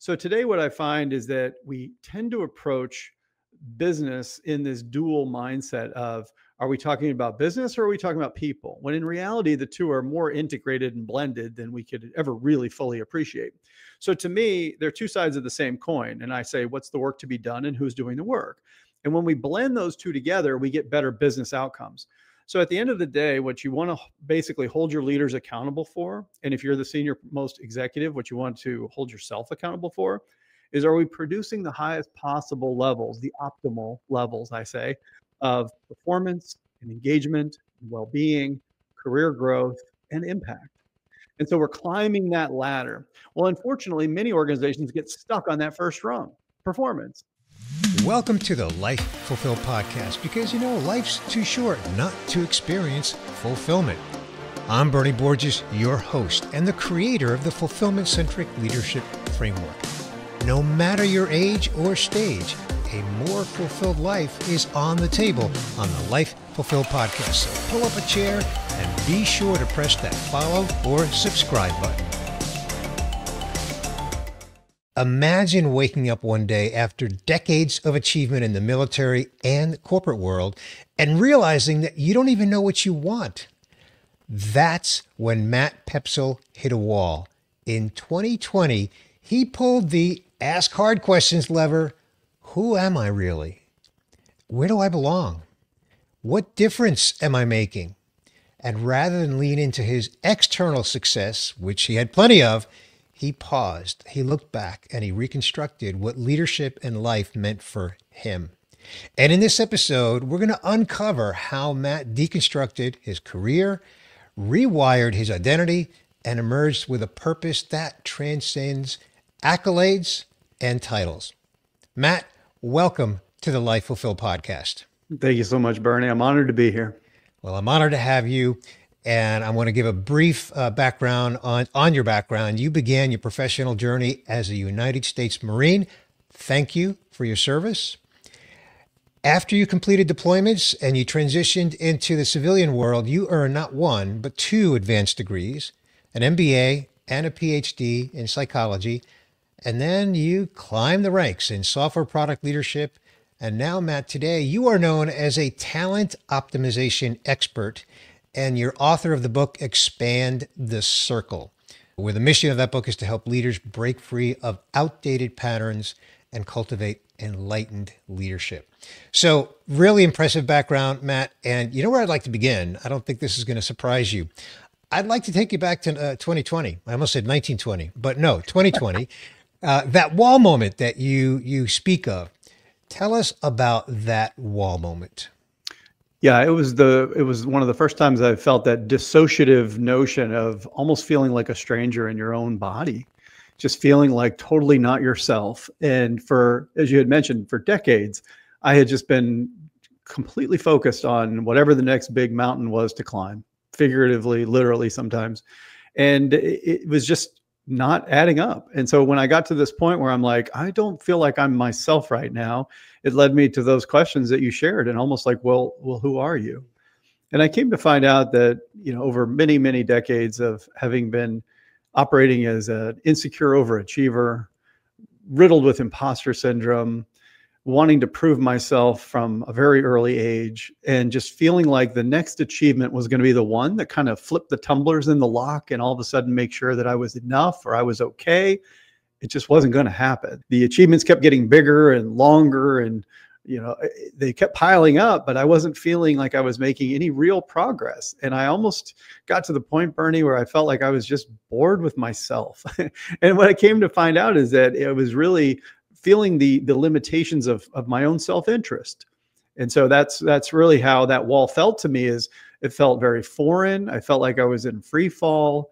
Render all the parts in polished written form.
So today, what I find is that we tend to approach business in this dual mindset of, are we talking about business or are we talking about people? When in reality, the two are more integrated and blended than we could ever really fully appreciate. So to me, they're two sides of the same coin. And I say, what's the work to be done and who's doing the work? And when we blend those two together, we get better business outcomes. So at the end of the day, what you want to basically hold your leaders accountable for, and if you're the senior most executive, what you want to hold yourself accountable for is, are we producing the highest possible levels, the optimal levels, I say, of performance and engagement, and well-being, career growth, and impact? And so we're climbing that ladder. Well, unfortunately, many organizations get stuck on that first rung, performance. Welcome to the Life Fulfilled podcast, because life's too short not to experience fulfillment. I'm Bernie Borges, your host and the creator of the Fulfillment-Centric Leadership Framework. No matter your age or stage, a more fulfilled life is on the table on the Life Fulfilled podcast. So pull up a chair and be sure to press that follow or subscribe button. Imagine waking up one day after decades of achievement in the military and corporate world and realizing that you don't even know what you want. That's when Matt Poepsel hit a wall. In 2020, he pulled the ask hard questions lever. Who am I really? Where do I belong? What difference am I making? And rather than lean into his external success, which he had plenty of, he paused, he looked back, and he reconstructed what leadership and life meant for him. And in this episode, we're going to uncover how Matt deconstructed his career, rewired his identity, and emerged with a purpose that transcends accolades and titles. Matt, welcome to the Life Fulfilled podcast. Thank you so much, Bernie. I'm honored to be here. Well, I'm honored to have you. And I want to give a brief background on your background. You began your professional journey as a United States Marine. Thank you for your service. After you completed deployments and you transitioned into the civilian world, you earned not one, but two advanced degrees, an MBA and a PhD in psychology. And then you climbed the ranks in software product leadership. And now, Matt, today you are known as a talent optimization expert, and you're author of the book, Expand the Circle, where the mission of that book is to help leaders break free of outdated patterns and cultivate enlightened leadership. So really impressive background, Matt. And you know where I'd like to begin? I don't think this is going to surprise you. I'd like to take you back to 2020. I almost said 1920, but no, 2020. That wall moment that you speak of. Tell us about that wall moment. Yeah, it was one of the first times I felt that dissociative notion of almost feeling like a stranger in your own body, just feeling like totally not yourself. And as you had mentioned, for decades, I had just been completely focused on whatever the next big mountain was to climb, figuratively, literally sometimes. And it was just not adding up. And so when I got to this point where I'm like, I don't feel like I'm myself right now, it led me to those questions that you shared, and almost like, well, who are you? And I came to find out that, over many, many decades of having been operating as an insecure overachiever, riddled with imposter syndrome, wanting to prove myself from a very early age, and just feeling like the next achievement was going to be the one that kind of flipped the tumblers in the lock and all of a sudden make sure that I was enough or I was okay. It just wasn't going to happen. The achievements kept getting bigger and longer, and they kept piling up, but I wasn't feeling like I was making any real progress. And I almost got to the point, Bernie, where I felt like I was just bored with myself. And what I came to find out is that it was really feeling the limitations of my own self-interest. And so that's really how that wall felt to me. Is it felt very foreign. I felt like I was in free fall.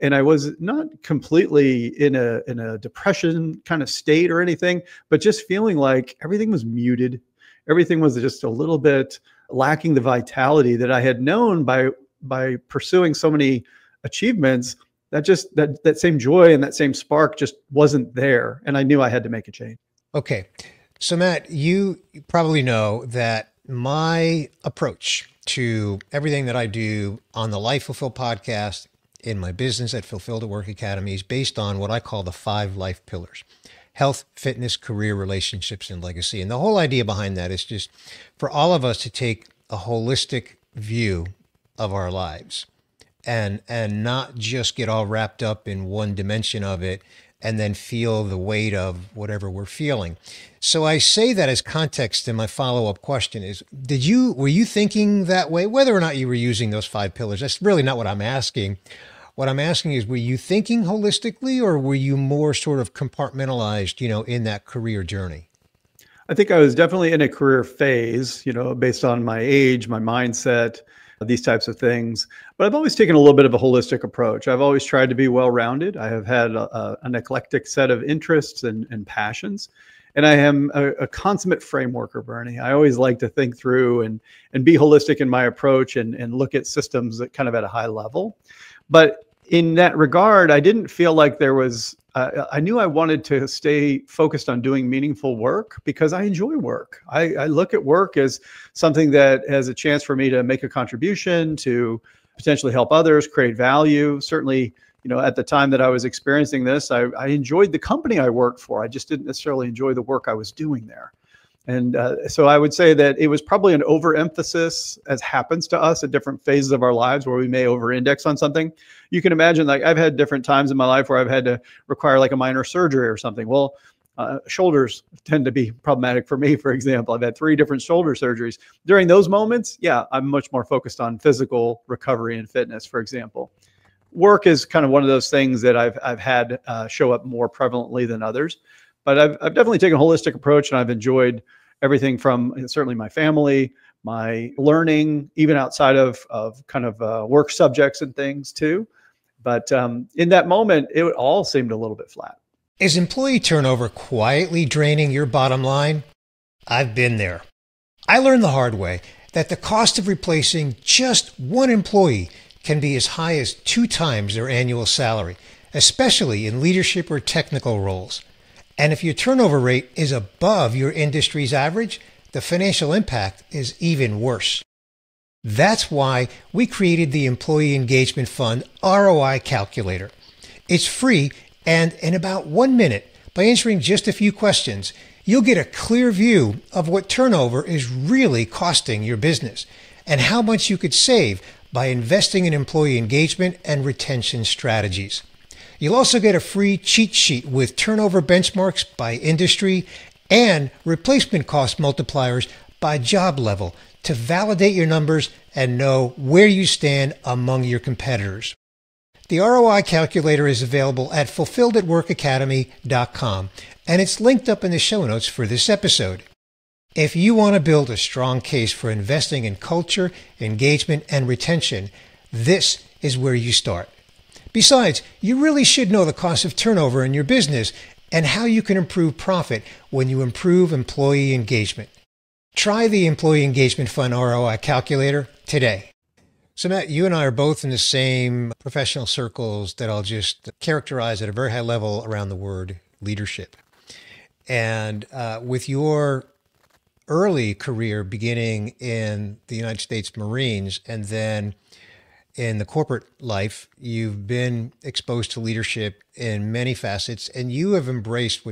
And I was not completely in a depression kind of state or anything, but just feeling like everything was muted. Everything was just a little bit lacking the vitality that I had known by pursuing so many achievements. That same joy and that same spark just wasn't there. And I knew I had to make a change. Okay. So Matt, you probably know that my approach to everything that I do on the Life Fulfilled podcast in my business at Fulfilled at Work Academy is based on what I call the 5 life pillars: health, fitness, career, relationships, and legacy. And the whole idea behind that is just for all of us to take a holistic view of our lives and not just get all wrapped up in one dimension of it and then feel the weight of whatever we're feeling. So I say that as context, and my follow-up question is, were you thinking that way? Whether or not you were using those 5 pillars, that's really not what I'm asking. What I'm asking is, were you thinking holistically, or were you more sort of compartmentalized, in that career journey? I think I was definitely in a career phase, based on my age, my mindset, these types of things. But I've always taken a little bit of a holistic approach. I've always tried to be well-rounded. I have had an eclectic set of interests and passions. And I am a consummate frameworker, Bernie. I always like to think through and be holistic in my approach and look at systems that kind of at a high level. But in that regard, I didn't feel like there was, I knew I wanted to stay focused on doing meaningful work because I enjoy work. I look at work as something that has a chance for me to make a contribution, to potentially help others, create value. Certainly, at the time that I was experiencing this, I enjoyed the company I worked for. I just didn't necessarily enjoy the work I was doing there. And so I would say that it was probably an overemphasis, as happens to us at different phases of our lives, where we may over-index on something. You can imagine, like, I've had different times in my life where I've had to require like a minor surgery or something. Well, shoulders tend to be problematic for me, for example. I've had 3 different shoulder surgeries. During those moments, yeah, I'm much more focused on physical recovery and fitness, for example. Work is kind of one of those things that I've had show up more prevalently than others. But I've definitely taken a holistic approach, and I've enjoyed everything from certainly my family, my learning, even outside of kind of work subjects and things too. But in that moment, it all seemed a little bit flat. Is employee turnover quietly draining your bottom line? I've been there. I learned the hard way that the cost of replacing just one employee can be as high as 2 times their annual salary, especially in leadership or technical roles. And if your turnover rate is above your industry's average, the financial impact is even worse. That's why we created the Employee Engagement Fund ROI Calculator. It's free, and in about 1 minute, by answering just a few questions, you'll get a clear view of what turnover is really costing your business and how much you could save by investing in employee engagement and retention strategies. You'll also get a free cheat sheet with turnover benchmarks by industry and replacement cost multipliers by job level to validate your numbers and know where you stand among your competitors. The ROI calculator is available at fulfilledatworkacademy.com, and it's linked up in the show notes for this episode. If you want to build a strong case for investing in culture, engagement, and retention, this is where you start. Besides, you really should know the cost of turnover in your business and how you can improve profit when you improve employee engagement. Try the Employee Engagement Fund ROI Calculator today. So Matt, you and I are both in the same professional circles that I'll just characterize at a very high level around the word leadership. And with your early career beginning in the United States Marines and then in the corporate life, you've been exposed to leadership in many facets, and you have embraced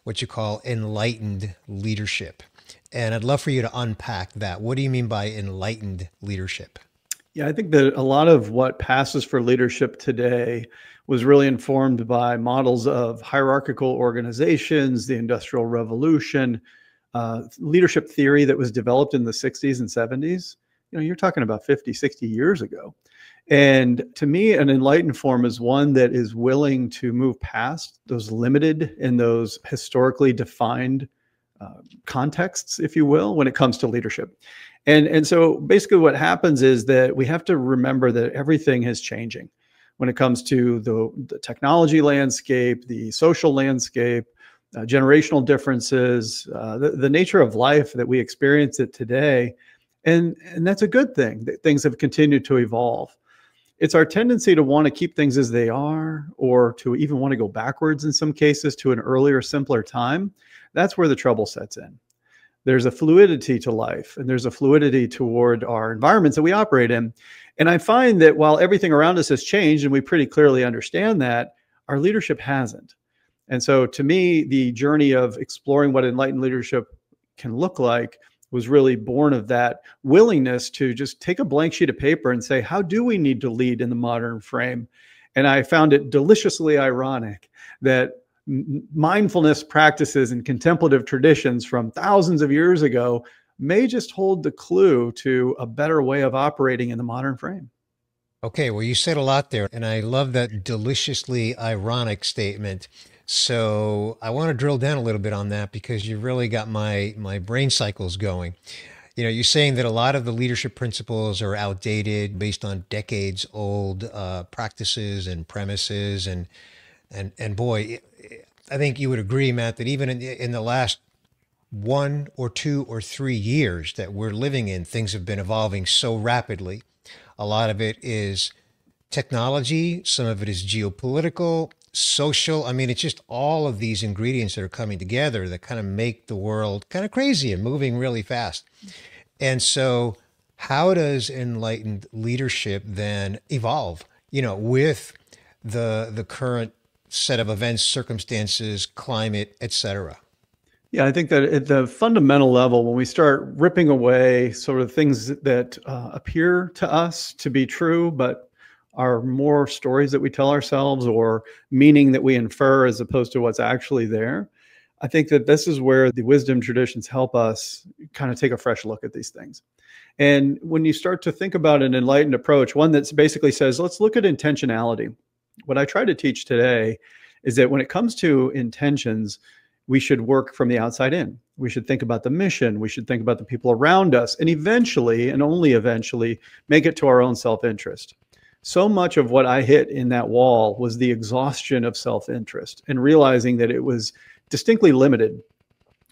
what you call enlightened leadership. And I'd love for you to unpack that. What do you mean by enlightened leadership? Yeah, I think that a lot of what passes for leadership today was really informed by models of hierarchical organizations, the Industrial Revolution, leadership theory that was developed in the 60s and 70s. You're talking about 50, 60 years ago. And to me, an enlightened form is one that is willing to move past those limited and those historically defined contexts, if you will, when it comes to leadership. And so basically what happens is that we have to remember that everything is changing when it comes to the technology landscape, the social landscape, generational differences, the nature of life that we experience it today. And that's a good thing, that things have continued to evolve. It's our tendency to want to keep things as they are, or to even want to go backwards in some cases to an earlier, simpler time. That's where the trouble sets in. There's a fluidity to life, and there's a fluidity toward our environments that we operate in. And I find that while everything around us has changed, and we pretty clearly understand that, our leadership hasn't. And so to me, the journey of exploring what enlightened leadership can look like was really born of that willingness to just take a blank sheet of paper and say, how do we need to lead in the modern frame? And I found it deliciously ironic that mindfulness practices and contemplative traditions from thousands of years ago may just hold the clue to a better way of operating in the modern frame. Okay, well, you said a lot there, and I love that deliciously ironic statement. So I want to drill down a little bit on that because you really got my brain cycles going. You know, you're saying that a lot of the leadership principles are outdated based on decades old practices and premises, and boy, I think you would agree, Matt, that even in the last 1 or 2 or 3 years that we're living in, things have been evolving so rapidly. A lot of it is technology, some of it is geopolitical, social. I mean, it's just all of these ingredients that are coming together that kind of make the world kind of crazy and moving really fast. And so, how does enlightened leadership then evolve, with the current set of events, circumstances, climate, etc.? Yeah, I think that at the fundamental level, when we start ripping away sort of things that appear to us to be true, but are more stories that we tell ourselves or meaning that we infer as opposed to what's actually there, I think that this is where the wisdom traditions help us kind of take a fresh look at these things. And when you start to think about an enlightened approach, one that basically says, let's look at intentionality. What I try to teach today is that when it comes to intentions, we should work from the outside in. We should think about the mission. We should think about the people around us, and eventually, and only eventually, make it to our own self-interest. So much of what I hit in that wall was the exhaustion of self-interest and realizing that it was distinctly limited.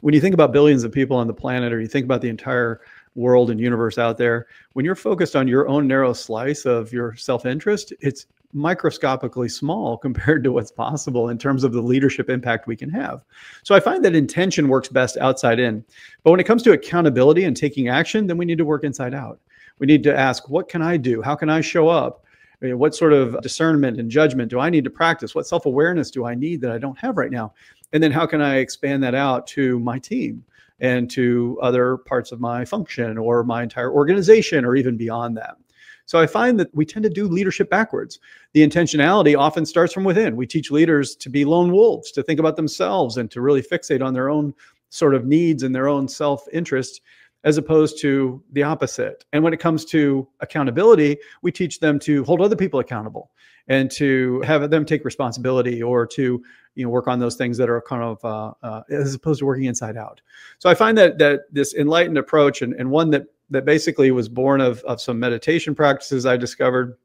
When you think about billions of people on the planet, or you think about the entire world and universe out there, when you're focused on your own narrow slice of your self-interest, it's microscopically small compared to what's possible in terms of the leadership impact we can have. So I find that intention works best outside in. But when it comes to accountability and taking action, then we need to work inside out. We need to ask, what can I do? How can I show up? What sort of discernment and judgment do I need to practice? What self-awareness do I need that I don't have right now? And then how can I expand that out to my team and to other parts of my function or my entire organization or even beyond that? So I find that we tend to do leadership backwards. The intentionality often starts from within. We teach leaders to be lone wolves, to think about themselves and to really fixate on their own sort of needs and their own self-interest, as opposed to the opposite. And when it comes to accountability, we teach them to hold other people accountable and to have them take responsibility, or to work on those things that are kind of as opposed to working inside out. So I find that this enlightened approach, and one that basically was born of some meditation practices I discovered,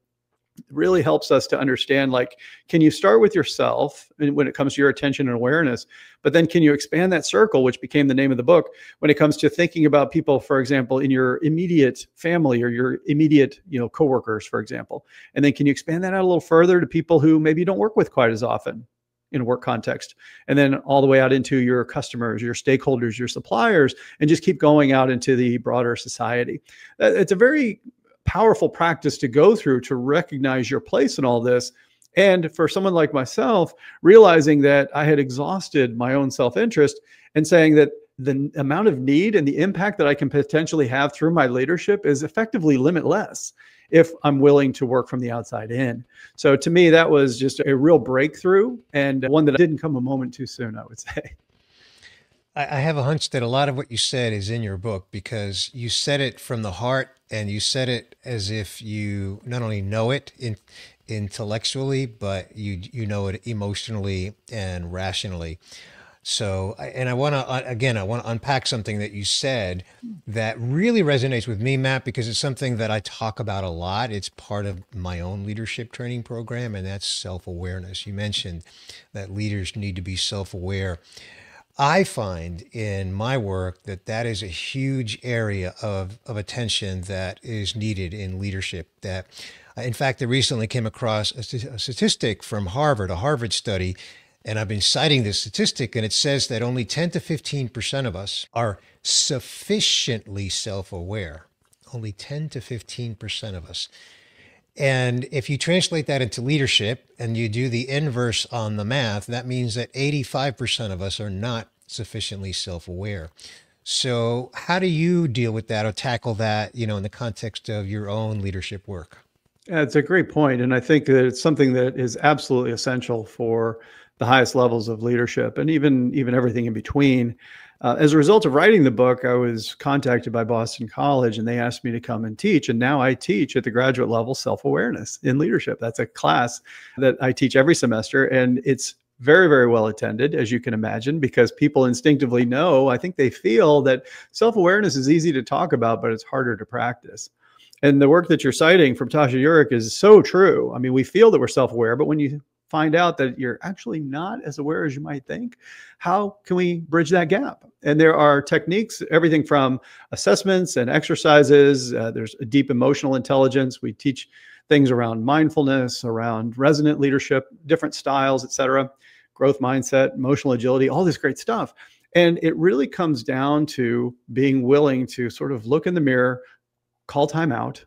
really helps us to understand, like, can you start with yourself when it comes to your attention and awareness, but then can you expand that circle, which became the name of the book, when it comes to thinking about people, for example, in your immediate family or your immediate, coworkers, for example. And then can you expand that out a little further to people who maybe you don't work with quite as often in a work context, and then all the way out into your customers, your stakeholders, your suppliers, and just keep going out into the broader society. It's a very powerful practice to go through to recognize your place in all this. And for someone like myself, realizing that I had exhausted my own self-interest and saying that the amount of need and the impact that I can potentially have through my leadership is effectively limitless if I'm willing to work from the outside in. So to me, that was just a real breakthrough, and one that didn't come a moment too soon, I would say. I have a hunch that a lot of what you said is in your book because you said it from the heart and you said it as if you not only know it intellectually, but you know it emotionally and rationally. So, and I want to, again, I want to unpack something that you said that really resonates with me, Matt, because it's something that I talk about a lot. It's part of my own leadership training program, and that's self-awareness. You mentioned that leaders need to be self-aware. I find in my work that that is a huge area of attention that is needed in leadership. In fact, I recently came across a statistic from Harvard, a Harvard study, And I've been citing this statistic, and it says that only 10 to 15% of us are sufficiently self-aware. Only 10 to 15% of us. And if you translate that into leadership and you do the inverse on the math, that means that 85% of us are not sufficiently self-aware. So how do you deal with that or tackle that, in the context of your own leadership work? Yeah, it's a great point, and I think that it's something that is absolutely essential for the highest levels of leadership, and even everything in between. As a result of writing the book, I was contacted by Boston College, and they asked me to come and teach. And now I teach at the graduate level self-awareness in leadership. That's a class that I teach every semester, and it's very, very well attended, as you can imagine, because people instinctively know, I think they feel that self-awareness is easy to talk about, but it's harder to practice. And the work that you're citing from Tasha Eurich is so true. I mean, we feel that we're self-aware, but when you find out that you're actually not as aware as you might think, how can we bridge that gap? And there are techniques, everything from assessments and exercises. There's a deep emotional intelligence. We teach things around mindfulness, around resonant leadership, different styles, et cetera, growth mindset, emotional agility, all this great stuff. And it really comes down to being willing to sort of look in the mirror, call time out,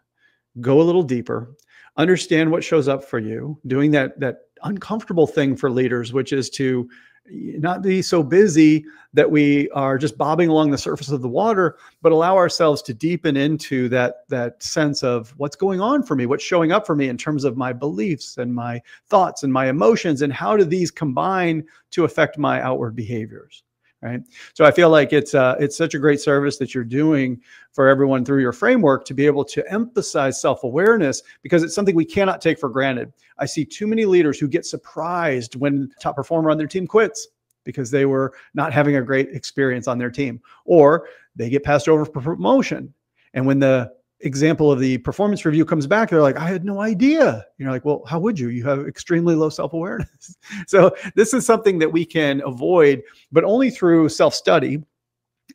go a little deeper, understand what shows up for you, doing that uncomfortable thing for leaders, which is to not be so busy that we are just bobbing along the surface of the water, but allow ourselves to deepen into that sense of what's going on for me, what's showing up for me in terms of my beliefs and my thoughts and my emotions, and how do these combine to affect my outward behaviors. Right. So I feel like it's such a great service that you're doing for everyone through your framework to be able to emphasize self-awareness, because it's something we cannot take for granted. I see too many leaders who get surprised when the top performer on their team quits because they were not having a great experience on their team, or they get passed over for promotion. And when the example of the performance review comes back, they're like, I had no idea. You're like, well, how would you? You have extremely low self-awareness. So this is something that we can avoid, but only through self-study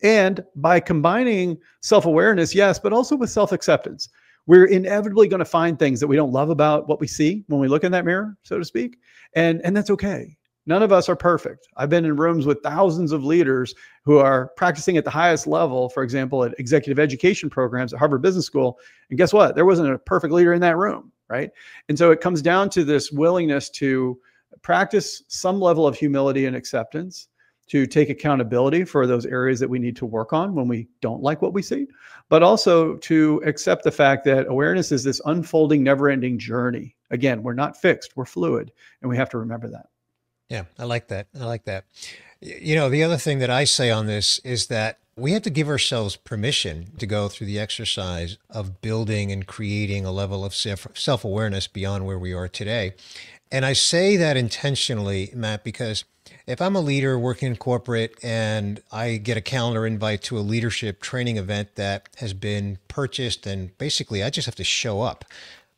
and by combining self-awareness, yes, but also with self-acceptance. We're inevitably going to find things that we don't love about what we see when we look in that mirror, so to speak. And that's okay. None of us are perfect. I've been in rooms with thousands of leaders who are practicing at the highest level, for example, at executive education programs at Harvard Business School. And guess what? There wasn't a perfect leader in that room, right? And so it comes down to this willingness to practice some level of humility and acceptance, to take accountability for those areas that we need to work on when we don't like what we see, but also to accept the fact that awareness is this unfolding, never-ending journey. Again, we're not fixed, we're fluid, and we have to remember that. Yeah, I like that. I like that. The other thing that I say on this is that we have to give ourselves permission to go through the exercise of building and creating a level of self-awareness beyond where we are today. And I say that intentionally, Matt, because if I'm a leader working in corporate and I get a calendar invite to a leadership training event that has been purchased, and basically I just have to show up.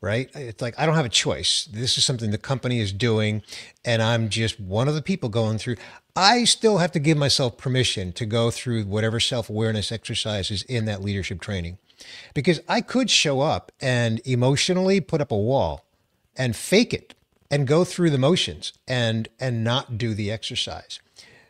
Right? It's like, I don't have a choice. This is something the company is doing, and I'm just one of the people going through. I still have to give myself permission to go through whatever self-awareness exercise is in that leadership training, because I could show up and emotionally put up a wall and fake it and go through the motions and not do the exercise.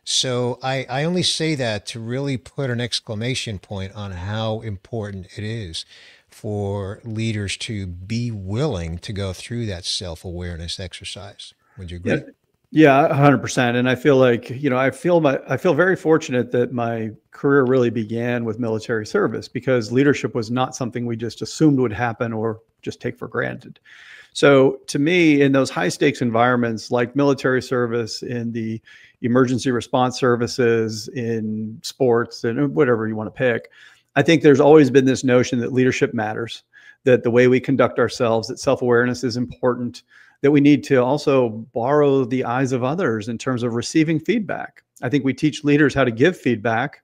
So I only say that to really put an exclamation point on how important it is for leaders to be willing to go through that self-awareness exercise. Would you agree? Yeah, 100%. And I feel like, I feel very fortunate that my career really began with military service, because leadership was not something we just assumed would happen or just take for granted. So to me, in those high stakes environments like military service, in the emergency response services, in sports, and whatever you want to pick, I think there's always been this notion that leadership matters, that the way we conduct ourselves, that self-awareness is important, that we need to also borrow the eyes of others in terms of receiving feedback. I think we teach leaders how to give feedback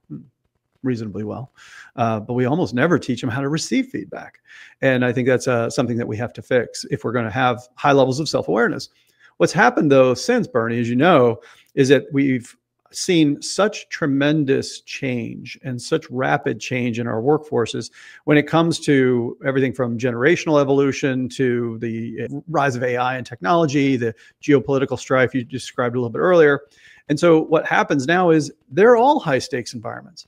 reasonably well, but we almost never teach them how to receive feedback. And I think that's something that we have to fix if we're going to have high levels of self-awareness. What's happened, though, since, Bernie, as you know, is that we've seen such tremendous change and such rapid change in our workforces when it comes to everything from generational evolution to the rise of AI and technology, the geopolitical strife you described a little bit earlier. And so what happens now is they're all high stakes environments.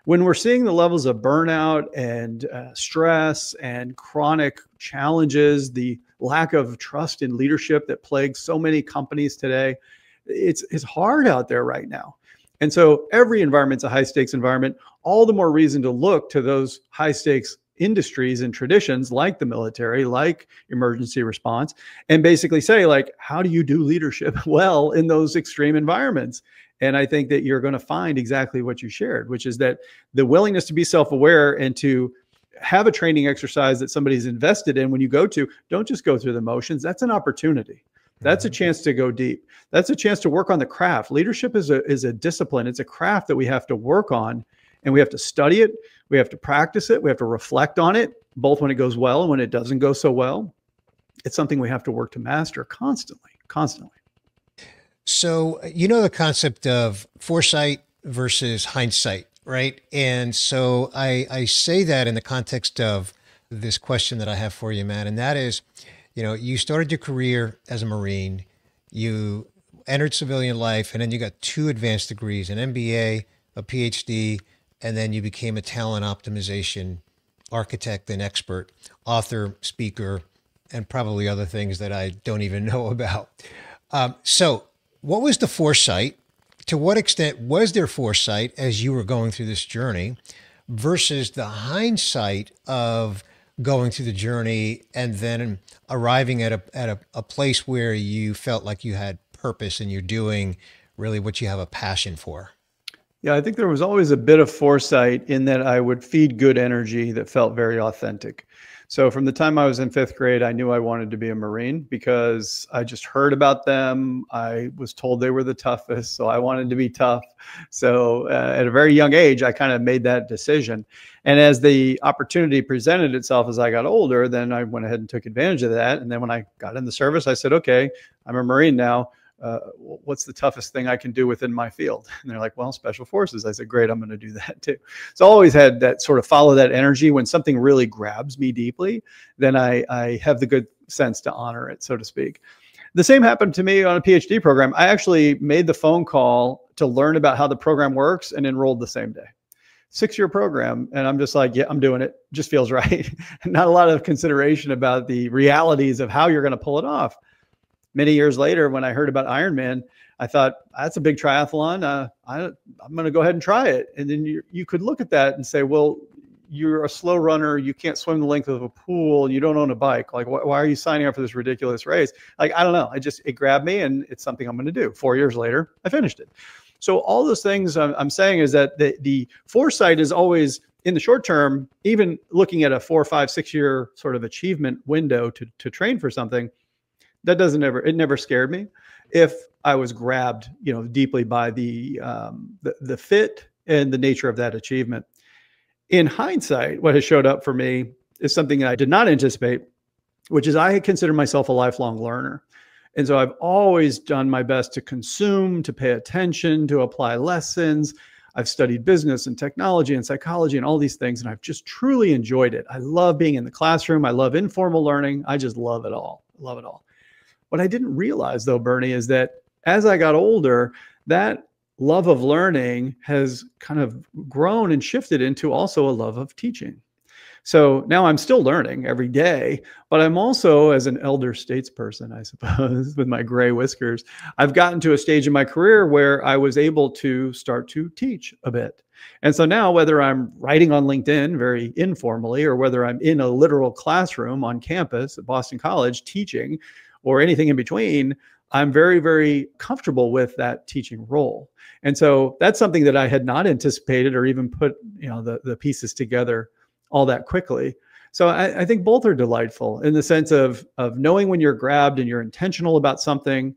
When we're seeing the levels of burnout and stress and chronic challenges, the lack of trust in leadership that plagues so many companies today, it's hard out there right now. And so every environment's a high stakes environment, all the more reason to look to those high stakes industries and traditions like the military, like emergency response, and basically say, like, how do you do leadership well in those extreme environments? And I think that you're going to find exactly what you shared, which is that the willingness to be self-aware and to have a training exercise that somebody's invested in when you go to, don't just go through the motions. That's an opportunity. That's a chance to go deep. That's a chance to work on the craft. Leadership is a discipline. It's a craft that we have to work on, and we have to study it. We have to practice it. We have to reflect on it, both when it goes well and when it doesn't go so well. It's something we have to work to master constantly, constantly. So, you know, the concept of foresight versus hindsight, right? And so I say that in the context of this question that I have for you, Matt, and that is, you know, you started your career as a Marine, you entered civilian life, and then you got 2 advanced degrees, an MBA, a PhD, and then you became a talent optimization architect and expert, author, speaker, and probably other things that I don't even know about. So what was the foresight? To what extent was there foresight as you were going through this journey versus the hindsight of going through the journey and then arriving at a place where you felt like you had purpose and you're doing really what you have a passion for? Yeah, I think there was always a bit of foresight in that I would feed good energy that felt very authentic. So from the time I was in 5th grade, I knew I wanted to be a Marine because I just heard about them. I was told they were the toughest, so I wanted to be tough. So at a very young age, I kind of made that decision. And as the opportunity presented itself as I got older, then I went ahead and took advantage of that. And then when I got in the service, I said, okay, I'm a Marine now. What's the toughest thing I can do within my field? And they're like, well, special forces. I said, great, I'm going to do that too. So I always had that sort of follow that energy. When something really grabs me deeply, then I have the good sense to honor it, so to speak. The same happened to me on a PhD program. I actually made the phone call to learn about how the program works and enrolled the same day. 6-year program. And I'm just like, yeah, I'm doing it. Just feels right. Not a lot of consideration about the realities of how you're going to pull it off. Many years later, when I heard about Ironman, I thought, that's a big triathlon. I'm going to go ahead and try it. And then you could look at that and say, well, you're a slow runner. You can't swim the length of a pool. You don't own a bike. Like, why are you signing up for this ridiculous race? Like, I don't know. It grabbed me, and it's something I'm going to do. 4 years later, I finished it. So all those things I'm saying is that the foresight is always in the short term, even looking at a 4, 5, 6-year sort of achievement window to train for something. It never scared me if I was grabbed, deeply by the fit and the nature of that achievement. In hindsight, what has showed up for me is something I did not anticipate, which is I consider myself a lifelong learner. And so I've always done my best to consume, to pay attention, to apply lessons. I've studied business and technology and psychology and all these things, and I've just truly enjoyed it. I love being in the classroom. I love informal learning. I just love it all. Love it all. What I didn't realize, though, Bernie, is that as I got older, that love of learning has kind of grown and shifted into also a love of teaching. So now I'm still learning every day, but I'm also, as an elder statesperson, I suppose, with my gray whiskers, I've gotten to a stage in my career where I was able to start to teach a bit. And so now, whether I'm writing on LinkedIn very informally, or whether I'm in a literal classroom on campus at Boston College teaching, or anything in between, I'm very, very comfortable with that teaching role. And so that's something that I had not anticipated or even put, the pieces together all that quickly. So I think both are delightful in the sense of knowing when you're grabbed and you're intentional about something.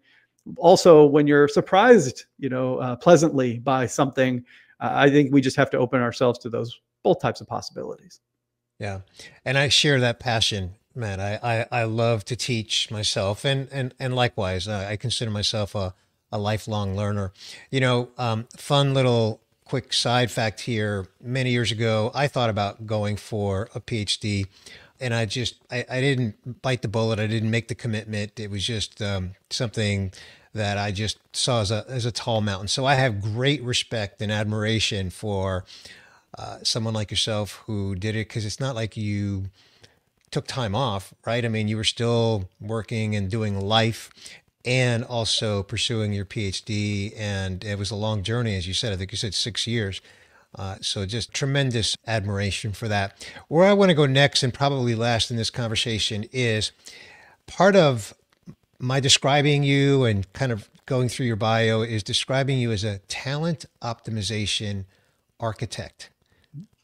Also, when you're surprised, pleasantly by something, I think we just have to open ourselves to those both types of possibilities. Yeah. And I share that passion, man. I love to teach myself, and likewise, I consider myself a a lifelong learner. Fun little quick side fact here. Many years ago, I thought about going for a PhD, and I didn't bite the bullet. I didn't make the commitment. It was just something that I just saw as a tall mountain. So I have great respect and admiration for someone like yourself who did it, because it's not like you took time off, right? I mean, you were still working and doing life and also pursuing your PhD. And it was a long journey, as you said. I think you said 6 years. So just tremendous admiration for that. Where I want to go next, and probably last in this conversation, is part of my describing you and kind of going through your bio is describing you as a talent optimization architect.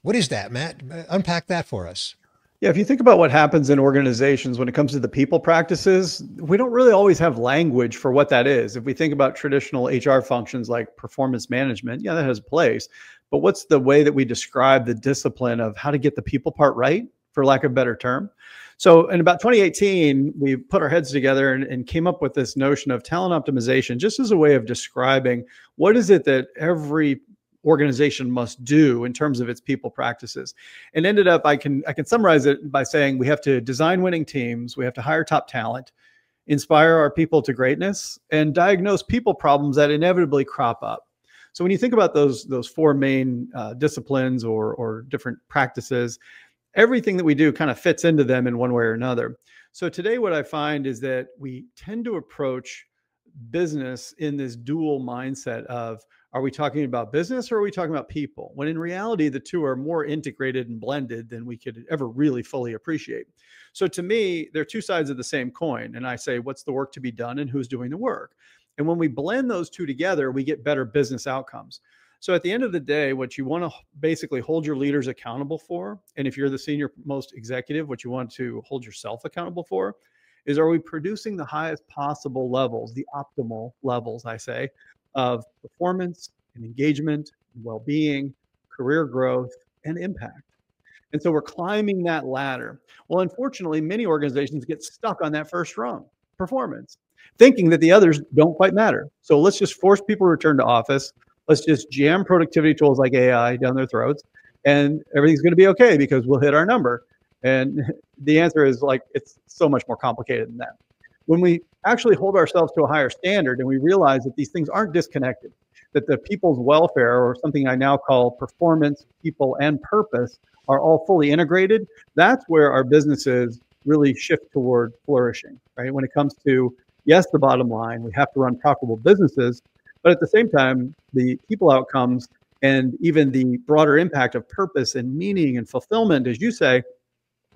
What is that, Matt? Unpack that for us. Yeah, if you think about what happens in organizations when it comes to the people practices, we don't really always have language for what that is. If we think about traditional HR functions like performance management, yeah, that has a place. But what's the way that we describe the discipline of how to get the people part right, for lack of a better term? So in about 2018, we put our heads together and came up with this notion of talent optimization, just as a way of describing what is it that every organization must do in terms of its people practices. And ended up, I can summarize it by saying we have to design winning teams, we have to hire top talent, inspire our people to greatness, and diagnose people problems that inevitably crop up. So when you think about those four main disciplines or different practices, everything that we do kind of fits into them in one way or another. So today what I find is that we tend to approach business in this dual mindset of, are we talking about business or are we talking about people? When in reality, the two are more integrated and blended than we could ever really fully appreciate. So to me, they're two sides of the same coin. And I say, what's the work to be done and who's doing the work? And when we blend those two together, we get better business outcomes. So at the end of the day, what you want to basically hold your leaders accountable for, and if you're the senior most executive, what you want to hold yourself accountable for, is, are we producing the highest possible levels, the optimal levels, I say, of performance and engagement, and well-being, career growth, and impact? And so we're climbing that ladder. Well, unfortunately, many organizations get stuck on that first rung, performance, thinking that the others don't quite matter. So let's just force people to return to office. Let's just jam productivity tools like AI down their throats, and everything's going to be okay because we'll hit our number. And the answer is, like, it's so much more complicated than that. When we actually hold ourselves to a higher standard and we realize that these things aren't disconnected, that the people's welfare, or something I now call performance, people, and purpose, are all fully integrated, that's where our businesses really shift toward flourishing, right? When it comes to, yes, the bottom line, we have to run profitable businesses, but at the same time, the people outcomes and even the broader impact of purpose and meaning and fulfillment, as you say,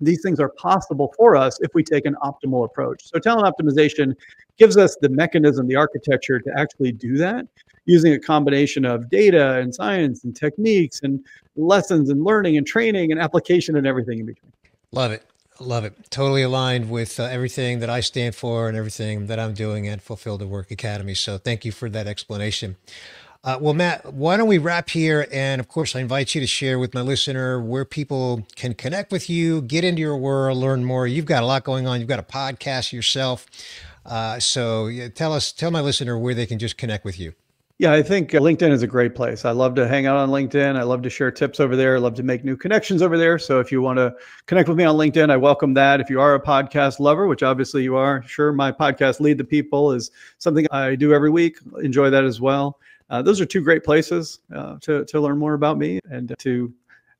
these things are possible for us if we take an optimal approach. So talent optimization gives us the mechanism, the architecture to actually do that, using a combination of data and science and techniques and lessons and learning and training and application and everything in between. Love it. Love it. Totally aligned with everything that I stand for and everything that I'm doing at Fulfill the Work Academy. So thank you for that explanation. Well, Matt, why don't we wrap here? And of course, I invite you to share with my listener where people can connect with you, get into your world, learn more. You've got a lot going on. You've got a podcast yourself. So yeah, tell my listener where they can just connect with you. Yeah, I think LinkedIn is a great place. I love to hang out on LinkedIn. I love to share tips over there. I love to make new connections over there. So if you want to connect with me on LinkedIn, I welcome that. If you are a podcast lover, which obviously you are, sure, my podcast, Lead the People, is something I do every week. Enjoy that as well. Those are two great places to learn more about me and to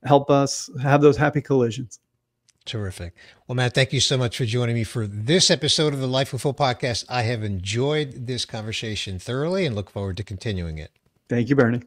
help us have those happy collisions. Terrific. Well, Matt, thank you so much for joining me for this episode of the Life with Full podcast. I have enjoyed this conversation thoroughly and look forward to continuing it. Thank you, Bernie.